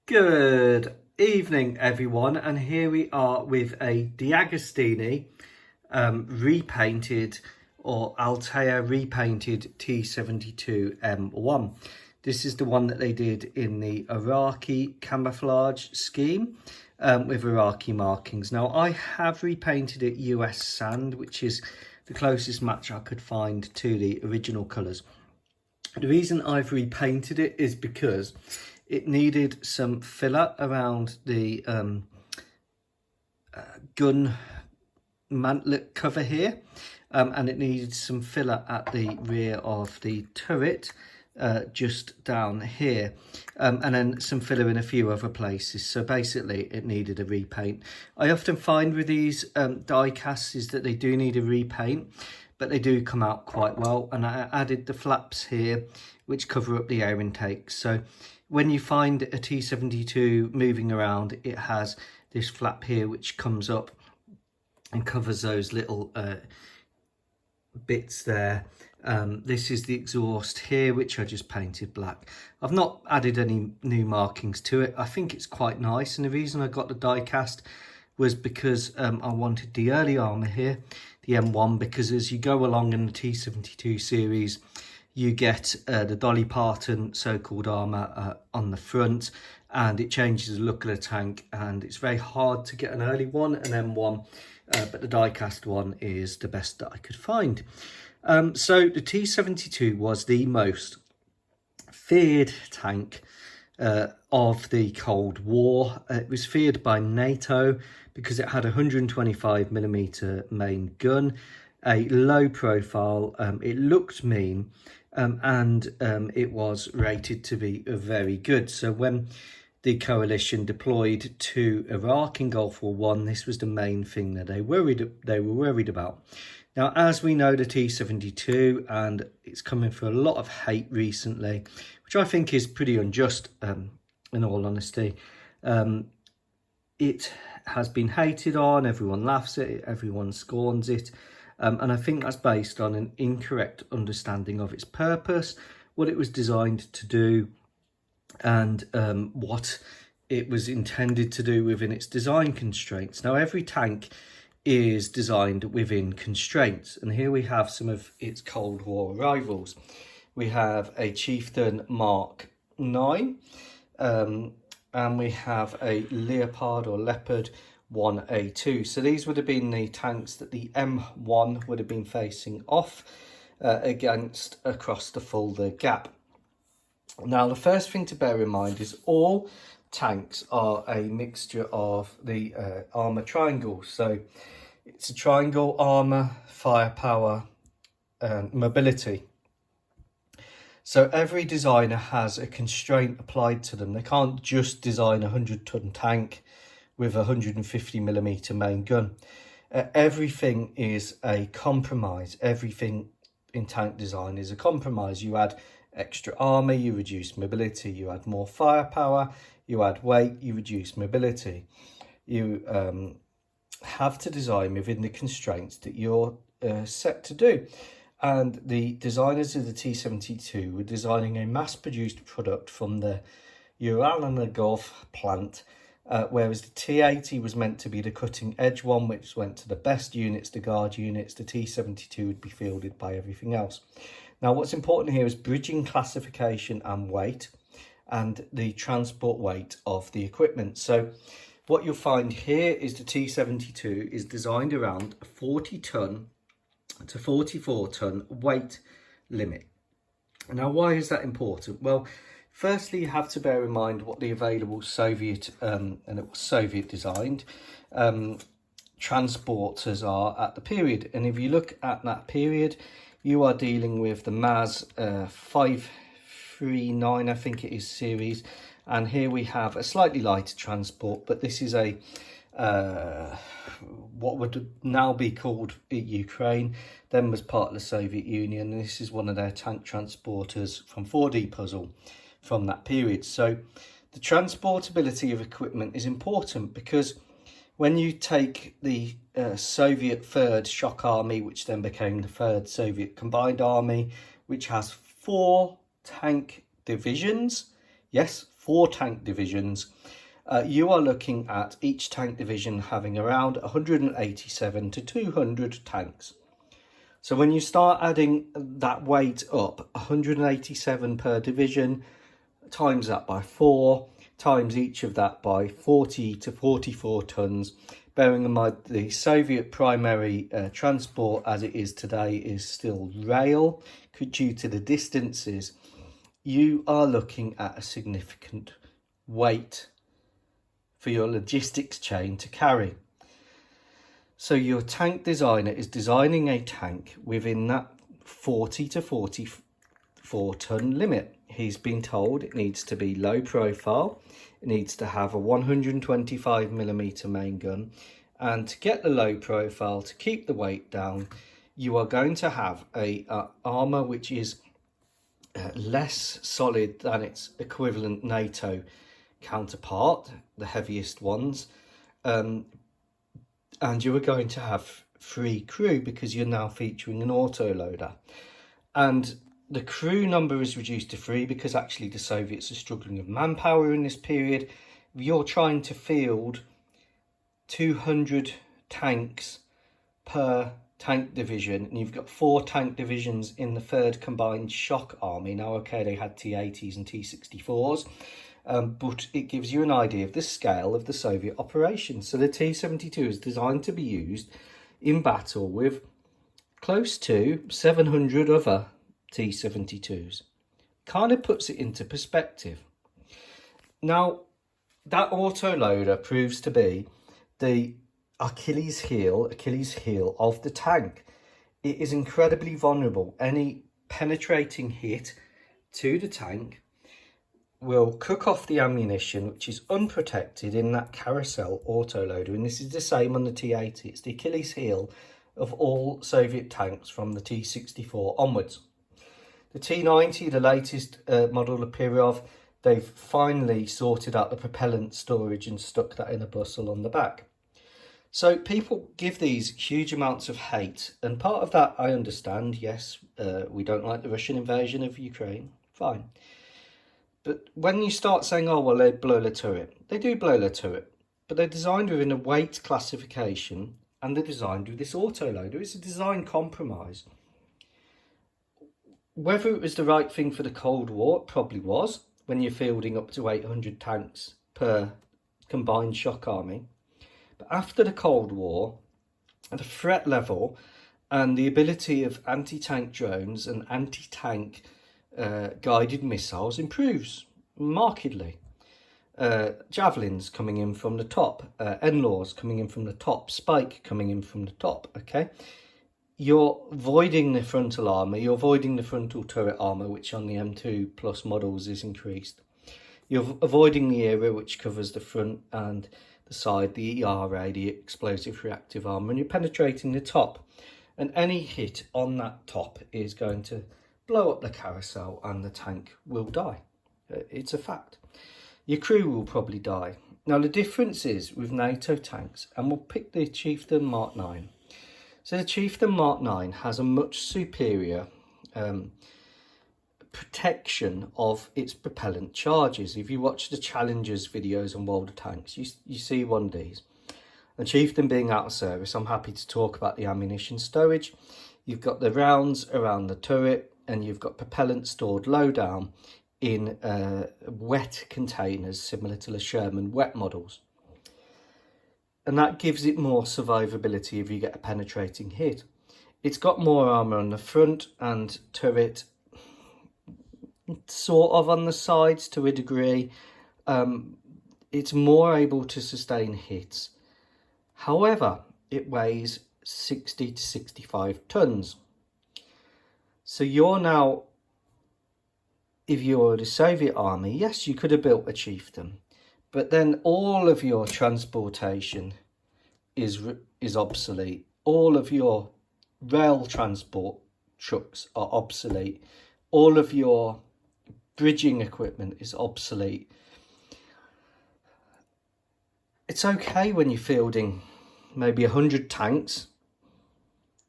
Good evening, everyone, and here we are with a Diagostini repainted or Altea repainted T-72M1. This is the one that they did in the Iraqi camouflage scheme with Iraqi markings. Now, I have repainted it US sand, which is the closest match I could find to the original colours. The reason I've repainted it is because it needed some filler around the gun mantlet cover here, and it needed some filler at the rear of the turret just down here, and then some filler in a few other places. So basically it needed a repaint. I often find with these die casts is that they do need a repaint, but they do come out quite well. And I added the flaps here which cover up the air intake. So when you find a T-72 moving around, it has this flap here which comes up and covers those little bits there. This is the exhaust here, which I just painted black. I've not added any new markings to it. I think it's quite nice, and the reason I got the die cast was because I wanted the early armour here, the M1, because as you go along in the T-72 series, you get the Dolly Parton so-called armour on the front, and it changes the look of the tank, and it's very hard to get an early one, an M1, but the die-cast one is the best that I could find. So the T-72 was the most feared tank of the Cold War. It was feared by NATO because it had a 125mm main gun, a low profile, it looked mean, and it was rated to be very good. So when the coalition deployed to Iraq in Gulf War I, this was the main thing that they were worried about. Now, as we know, the T-72, and it's coming for a lot of hate recently, which I think is pretty unjust, in all honesty. It has been hated on, everyone laughs at it, everyone scorns it. And I think that's based on an incorrect understanding of its purpose, what it was designed to do, and what it was intended to do within its design constraints. Now, every tank is designed within constraints, and here we have some of its Cold War rivals. We have a Chieftain Mark 9, and we have a Leopard or Leopard 1A2. So these would have been the tanks that the M1 would have been facing off against across the Fulda Gap. Now, the first thing to bear in mind is all tanks are a mixture of the armour triangles. So it's a triangle: armour, firepower, and mobility. So every designer has a constraint applied to them. They can't just design a 100-ton tank with a 150mm main gun. Everything is a compromise. Everything in tank design is a compromise. You add extra armour, you reduce mobility. You add more firepower, you add weight, you reduce mobility. You have to design within the constraints that you're set to do. And the designers of the T-72 were designing a mass-produced product from the Ural-and-the-Gulf plant, whereas the T-80 was meant to be the cutting-edge one, which went to the best units, the guard units. The T-72 would be fielded by everything else. Now, what's important here is bridging classification and weight, and the transport weight of the equipment. So what you'll find here is the T-72 is designed around a 40-ton to 44-ton weight limit. Now, why is that important? Well, firstly, you have to bear in mind what the available Soviet, and it was Soviet designed, transporters are at the period. And if you look at that period, you are dealing with the MAZ 539, I think it is, series. And here we have a slightly lighter transport, but this is a what would now be called Ukraine, then was part of the Soviet Union. And this is one of their tank transporters from 4D Puzzle from that period. So the transportability of equipment is important, because when you take the Soviet 3rd Shock Army, which then became the 3rd Soviet Combined Army, which has 4 tank divisions, yes, 4 tank divisions, you are looking at each tank division having around 187 to 200 tanks. So when you start adding that weight up, 187 per division, times that by 4, times each of that by 40 to 44 tons, bearing in mind the Soviet primary transport as it is today is still rail due to the distances, you are looking at a significant weight for your logistics chain to carry. So your tank designer is designing a tank within that 40 to 44 ton limit. He's been told it needs to be low profile, it needs to have a 125mm main gun, and to get the low profile, to keep the weight down, you are going to have a armour which is less solid than its equivalent NATO counterpart, the heaviest ones, and you are going to have free crew because you're now featuring an autoloader. And the crew number is reduced to 3 because actually the Soviets are struggling with manpower in this period. You're trying to field 200 tanks per tank division, and you've got 4 tank divisions in the 3rd Combined Shock Army. Now, okay, they had T-80s and T-64s, but it gives you an idea of the scale of the Soviet operation. So the T-72 is designed to be used in battle with close to 700 other T-72s. Kind of puts it into perspective. Now, that autoloader proves to be the Achilles heel of the tank. It is incredibly vulnerable. Any penetrating hit to the tank will cook off the ammunition, which is unprotected in that carousel autoloader, and this is the same on the T-80. It's the Achilles heel of all Soviet tanks from the T-64 onwards. The T-90, the latest model Lapirov, they've finally sorted out the propellant storage and stuck that in a bustle on the back. So people give these huge amounts of hate, and part of that I understand. Yes, we don't like the Russian invasion of Ukraine, fine. But when you start saying, oh, well, they blow the turret, they do blow the turret, but they're designed within a weight classification, and they're designed with this autoloader. It's a design compromise. Whether it was the right thing for the Cold War, it probably was, when you're fielding up to 800 tanks per combined shock army. But after the Cold War, the threat level and the ability of anti-tank drones and anti-tank guided missiles improves markedly. Javelins coming in from the top, NLAWs coming in from the top, Spike coming in from the top, okay? You're voiding the frontal armour, you're voiding the frontal turret armour, which on the M2 Plus models is increased. You're avoiding the area which covers the front and the side, the ERA, the explosive reactive armour, and you're penetrating the top. And any hit on that top is going to blow up the carousel and the tank will die. It's a fact. Your crew will probably die. Now the difference is with NATO tanks, and we'll pick the Chieftain Mark 9. So the Chieftain Mark 9 has a much superior protection of its propellant charges. If you watch the Challengers videos on World of Tanks, you see one of these. The Chieftain being out of service, I'm happy to talk about the ammunition stowage. You've got the rounds around the turret, and you've got propellant stored low down in wet containers similar to the Sherman wet models. And that gives it more survivability if you get a penetrating hit. It's got more armour on the front and turret, sort of on the sides to a degree. It's more able to sustain hits. However, it weighs 60 to 65 tons. So you're now, if you're the Soviet army, yes, you could have built a Chieftain, but then all of your transportation is obsolete. All of your rail transport trucks are obsolete. All of your bridging equipment is obsolete. It's okay when you're fielding maybe 100 tanks.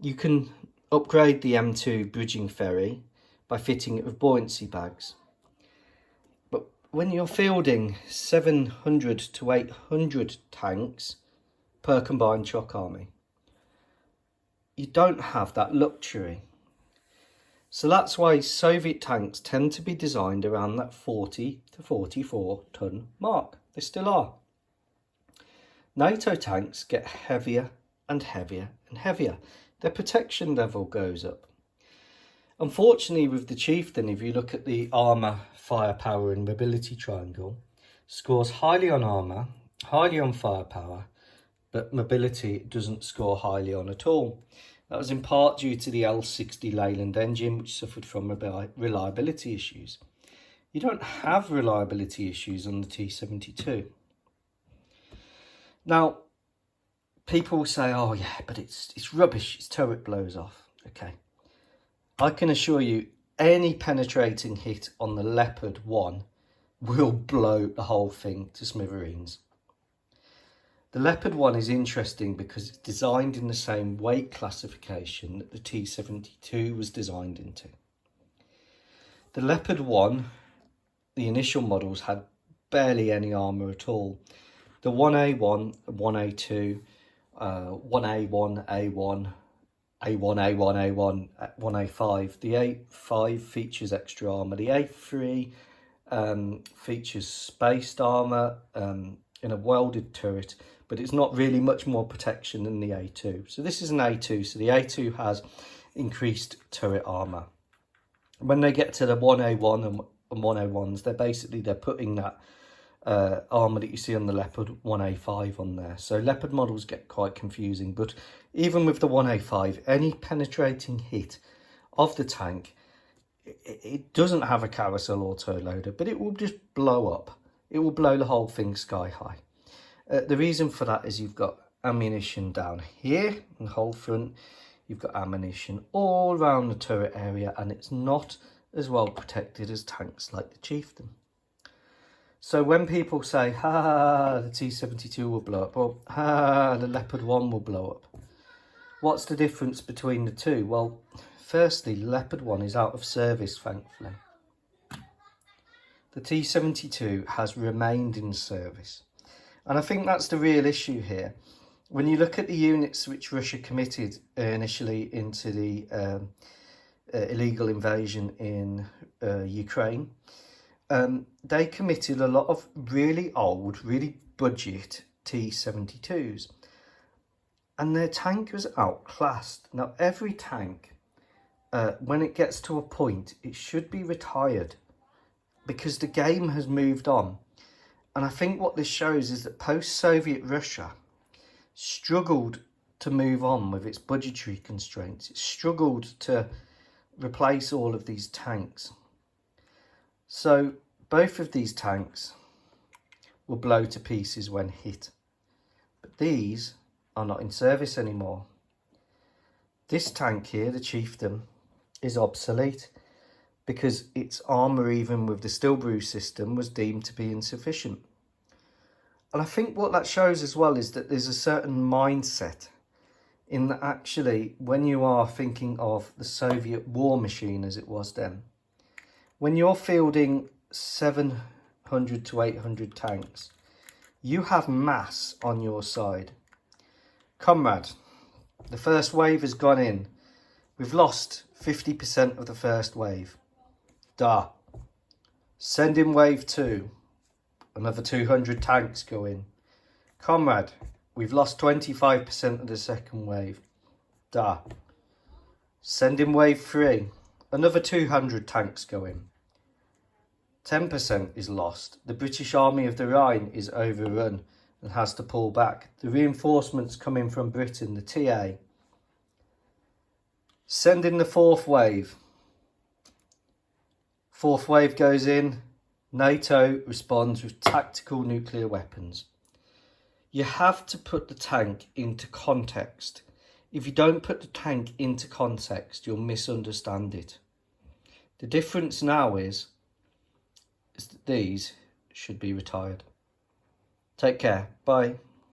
You can upgrade the M2 bridging ferry by fitting it with buoyancy bags. But when you're fielding 700 to 800 tanks per combined shock army, you don't have that luxury. So that's why Soviet tanks tend to be designed around that 40 to 44 ton mark. They still are. NATO tanks get heavier and heavier and heavier. Their protection level goes up. Unfortunately, with the Chieftain, if you look at the armour, firepower and mobility triangle, scores highly on armour, highly on firepower, but mobility doesn't score highly on at all. That was in part due to the L60 Leyland engine, which suffered from reliability issues. You don't have reliability issues on the T-72. Now, people will say, oh yeah, but it's rubbish, its turret blows off. Okay. I can assure you, any penetrating hit on the Leopard 1 will blow the whole thing to smithereens. The Leopard 1 is interesting because it's designed in the same weight classification that the T-72 was designed into. The Leopard 1, the initial models, had barely any armour at all. The 1A1, 1A2, 1A1, A1, A1, A1, A1, 1A5. The A5 features extra armour. The A3 features spaced armour in a welded turret, but it's not really much more protection than the A2. So this is an A2, so the A2 has increased turret armour. When they get to the 1A1 and 1A1s, they're putting that armour that you see on the Leopard 1A5 on there. So Leopard models get quite confusing, but even with the 1A5, any penetrating hit of the tank, it doesn't have a carousel autoloader, but it will just blow up. It will blow the whole thing sky high. The reason for that is you've got ammunition down here in the whole front. You've got ammunition all around the turret area, and it's not as well protected as tanks like the Chieftain. So when people say, ha, the T-72 will blow up, or ha, the Leopard 1 will blow up, what's the difference between the two? Well, firstly, Leopard 1 is out of service, thankfully. The T-72 has remained in service. And I think that's the real issue here. When you look at the units which Russia committed initially into the illegal invasion in Ukraine, they committed a lot of really old, really budget T-72s. And their tank was outclassed. Now, every tank, when it gets to a point, it should be retired because the game has moved on. And I think what this shows is that post-Soviet Russia struggled to move on with its budgetary constraints. It struggled to replace all of these tanks. So both of these tanks will blow to pieces when hit. But these are not in service anymore. This tank here, the Chieftain, is obsolete because its armour, even with the Stillbrew system, was deemed to be insufficient. And I think what that shows as well is that there's a certain mindset in that actually when you are thinking of the Soviet war machine as it was then, when you're fielding 700 to 800 tanks, you have mass on your side. Comrade, the first wave has gone in. We've lost 50% of the first wave. Da. Send in wave 2. Another 200 tanks go in. Comrade, we've lost 25% of the second wave. Da. Send in wave 3. Another 200 tanks go in. 10% is lost. The British Army of the Rhine is overrun and has to pull back. The reinforcements coming from Britain, the TA. Send in the fourth wave. Fourth wave goes in. NATO responds with tactical nuclear weapons. You have to put the tank into context. If you don't put the tank into context, you'll misunderstand it. The difference now is that these should be retired. Take care. Bye.